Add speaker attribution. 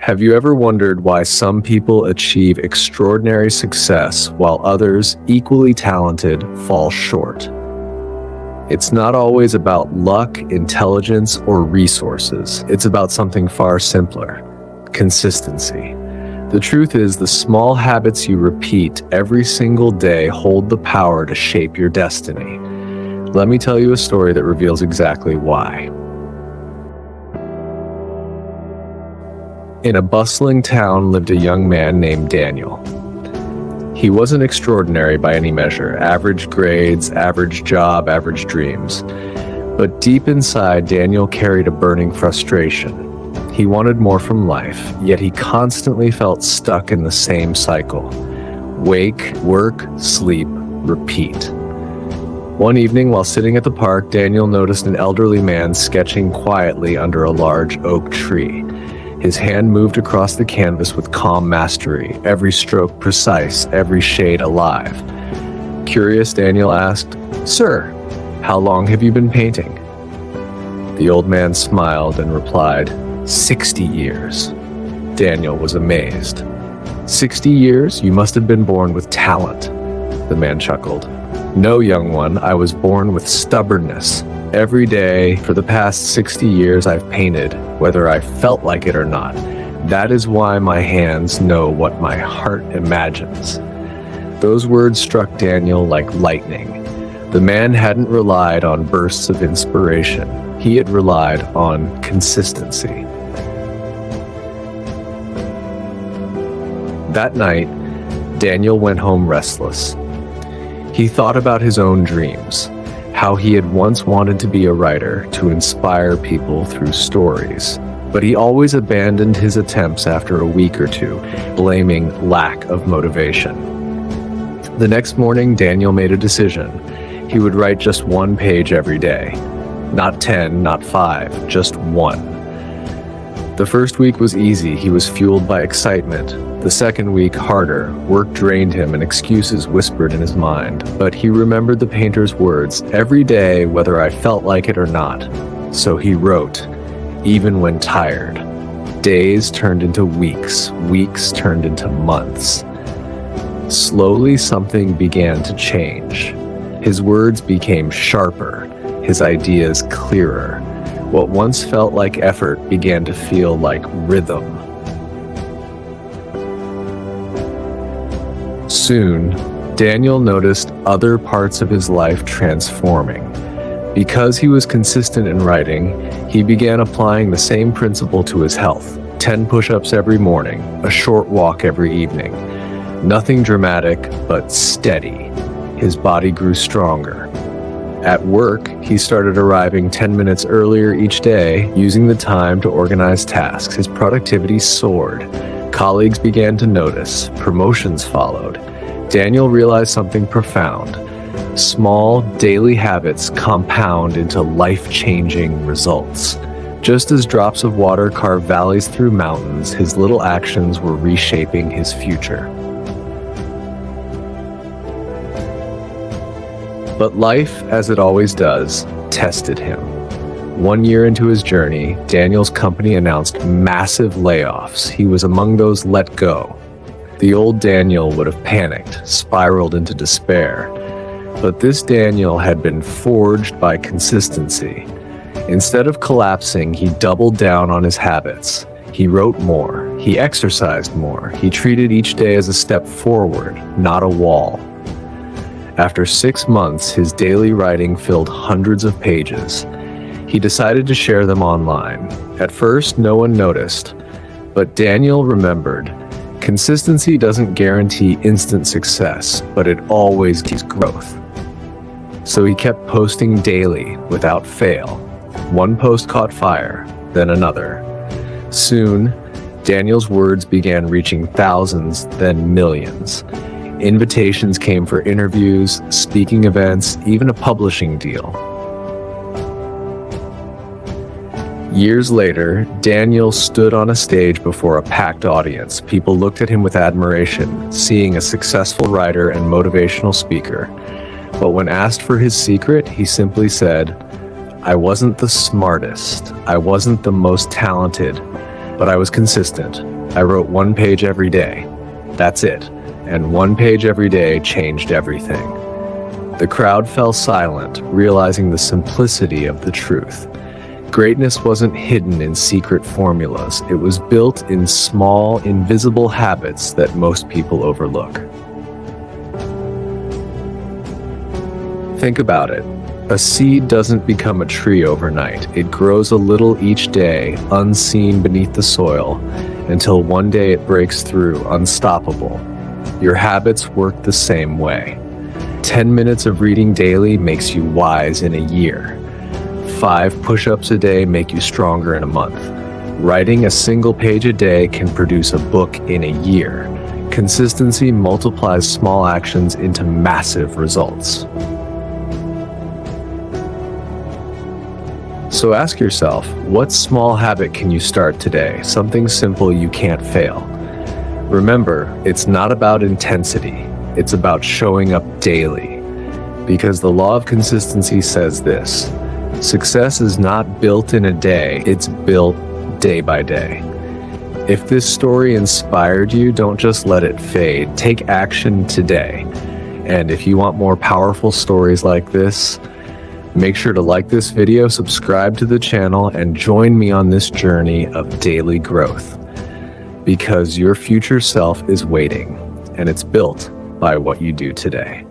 Speaker 1: Have you ever wondered why some people achieve extraordinary success while others, equally talented, fall short? It's not always about luck, intelligence, or resources. It's about something far simpler: consistency. The truth is, the small habits you repeat every single day hold the power to shape your destiny. Let me tell you a story that reveals exactly why. In a bustling town lived a young man named Daniel. He wasn't extraordinary by any measure: average grades, average job, average dreams. But deep inside, Daniel carried a burning frustration. He wanted more from life, yet he constantly felt stuck in the same cycle: wake, work, sleep, repeat. One evening, while sitting at the park, Daniel noticed an elderly man sketching quietly under a large oak tree. His hand moved across the canvas with calm mastery, every stroke precise, every shade alive. Curious, Daniel asked, "Sir, how long have you been painting?" The old man smiled and replied, 60 years. Daniel was amazed. 60 years? You must have been born with talent. The man chuckled. No, young one, I was born with stubbornness. Every day for the past 60 years I've painted, whether I felt like it or not. That is why my hands know what my heart imagines. Those words struck Daniel like lightning. The man hadn't relied on bursts of inspiration. He had relied on consistency. That night, Daniel went home restless. He thought about his own dreams, how he had once wanted to be a writer to inspire people through stories. But he always abandoned his attempts after a week or two, blaming lack of motivation. The next morning, Daniel made a decision. He would write just one page every day. Not 10, not 5, just one. The first week was easy. He was fueled by excitement. The second week, harder. Work drained him and excuses whispered in his mind. But he remembered the painter's words, every day, whether I felt like it or not. So he wrote, even when tired. Days turned into weeks. Weeks turned into months. Slowly, something began to change. His words became sharper, his ideas clearer. What once felt like effort began to feel like rhythm. Soon, Daniel noticed other parts of his life transforming. Because he was consistent in writing, he began applying the same principle to his health. 10 push-ups every morning, a short walk every evening. Nothing dramatic, but steady. His body grew stronger. At work, he started arriving 10 minutes earlier each day, using the time to organize tasks. His productivity soared. Colleagues began to notice. Promotions followed. Daniel realized something profound. Small, daily habits compound into life-changing results. Just as drops of water carve valleys through mountains, his little actions were reshaping his future. But life, as it always does, tested him. 1 year into his journey, Daniel's company announced massive layoffs. He was among those let go. The old Daniel would have panicked, spiraled into despair. But this Daniel had been forged by consistency. Instead of collapsing, he doubled down on his habits. He wrote more. He exercised more. He treated each day as a step forward, not a wall. After 6 months, his daily writing filled hundreds of pages. He decided to share them online. At first, no one noticed, but Daniel remembered, consistency doesn't guarantee instant success, but it always gives growth. So he kept posting daily, without fail. One post caught fire, then another. Soon, Daniel's words began reaching thousands, then millions. Invitations came for interviews, speaking events, even a publishing deal. Years later, Daniel stood on a stage before a packed audience. People looked at him with admiration, seeing a successful writer and motivational speaker. But when asked for his secret, he simply said, "I wasn't the smartest. I wasn't the most talented. But I was consistent. I wrote 1 page every day. That's it. And 1 page every day changed everything. The crowd fell silent, realizing the simplicity of the truth. Greatness wasn't hidden in secret formulas. It was built in small, invisible habits that most people overlook. Think about it. A seed doesn't become a tree overnight. It grows a little each day, unseen beneath the soil, until one day it breaks through, unstoppable. Your habits work the same way. 10 minutes of reading daily makes you wise in a year. 5 push-ups a day make you stronger in a month. Writing a single page a day can produce a book in a year. Consistency multiplies small actions into massive results. So ask yourself, what small habit can you start today? Something simple you can't fail. Remember, it's not about intensity. It's about showing up daily. Because the law of consistency says this: success is not built in a day, it's built day by day. If this story inspired you, don't just let it fade. Take action today. And if you want more powerful stories like this, make sure to like this video, subscribe to the channel, and join me on this journey of daily growth. Because your future self is waiting, and it's built by what you do today.